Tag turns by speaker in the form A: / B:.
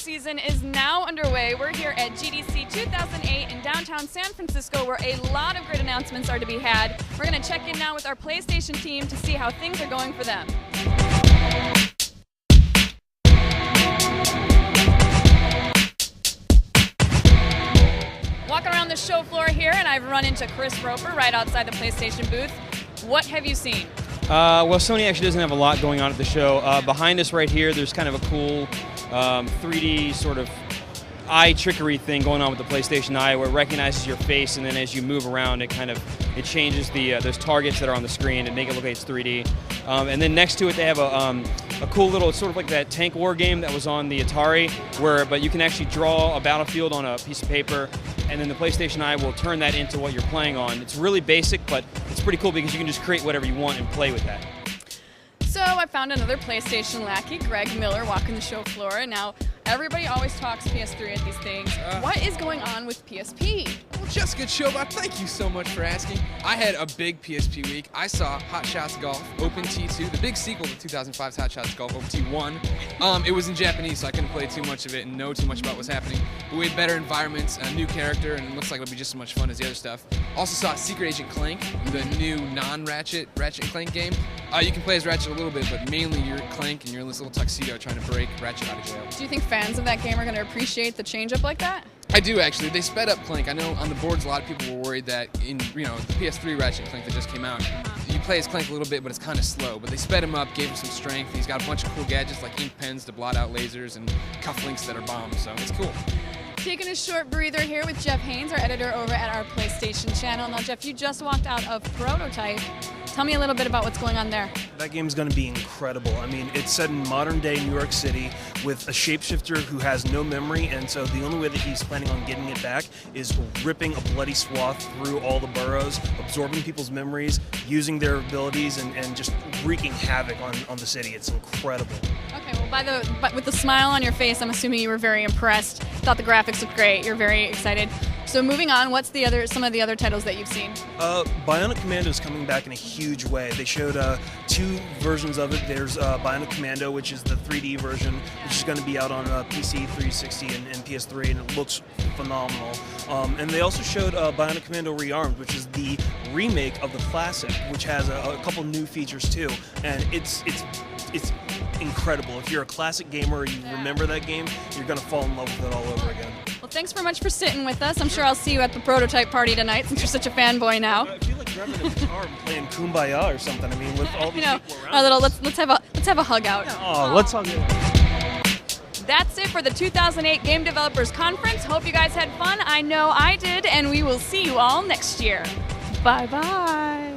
A: season is now underway. We're here at GDC 2008 in downtown San Francisco, where a lot of great announcements are to be had. We're going to check in now with our PlayStation team to see how things are going for them. Walking around the show floor here, and I've run into Chris Roper right outside the PlayStation booth. What have you seen?
B: Well, Sony actually doesn't have a lot going on at the show. Behind us right here, there's kind of a cool 3D sort of eye trickery thing going on with the PlayStation Eye, where it recognizes your face, and then as you move around, it changes those targets that are on the screen and make it look like it's 3D. And then next to it, they have a cool little, it's sort of like that tank war game that was on the Atari, but you can actually draw a battlefield on a piece of paper, and then the PlayStation Eye will turn that into what you're playing on. It's really basic, but it's pretty cool because you can just create whatever you want and play with that.
A: So I found another PlayStation lackey, Greg Miller, walking the show floor. Now, everybody always talks PS3 at these things. What is going on with PSP?
C: Well, Jessica Chobot, thank you so much for asking. I had a big PSP week. I saw Hot Shots Golf Open T2, the big sequel to 2005's Hot Shots Golf Open T1. It was in Japanese, so I couldn't play too much of it and know too much about what's happening. But we had better environments, a new character, and it looks like it'll be just as much fun as the other stuff. Also saw Secret Agent Clank, the new non-Ratchet Ratchet and Clank game. You can play as Ratchet a little bit, but mainly you're Clank and you're in this little tuxedo trying to break Ratchet out of jail.
A: Do you think fans of that game are going to appreciate the change-up like that?
C: I do, actually. They sped up Clank. I know on the boards a lot of people were worried that in the PS3 Ratchet and Clank that just came out, you play as Clank a little bit, but it's kind of slow. But they sped him up, gave him some strength. He's got a bunch of cool gadgets like ink pens to blot out lasers and cufflinks that are bombs, so it's cool.
A: Taking a short breather here with Jeff Haynes, our editor over at our PlayStation channel. Now, Jeff, you just walked out of Prototype. Tell me a little bit about what's going on there.
D: That game is going to be incredible. I mean, it's set in modern-day New York City with a shapeshifter who has no memory, and so the only way that he's planning on getting it back is ripping a bloody swath through all the boroughs, absorbing people's memories, using their abilities, and just wreaking havoc on the city. It's incredible.
A: Okay, well, but with the smile on your face, I'm assuming you were very impressed. Thought the graphics looked great. You're very excited. So moving on, what's some of the other titles that you've seen?
D: Bionic Commando is coming back in a huge way. They showed two versions of it. There's Bionic Commando, which is the 3D version, which is going to be out on PC, 360, and PS3, and it looks phenomenal. And they also showed Bionic Commando Rearmed, which is the remake of the classic, which has a couple new features too, and it's incredible. If you're a classic gamer and you remember that game, you're going to fall in love with it all over again.
A: Well, thanks very much for sitting with us. I'm sure I'll see you at the Prototype party tonight since you're such a fanboy now.
D: I feel like grabbing a guitar and playing Kumbaya or something. I mean, with all these people around.
A: Our little, let's have a hug out.
D: Yeah, let's hug it.
A: That's it for the 2008 Game Developers Conference. Hope you guys had fun. I know I did, and we will see you all next year. Bye-bye.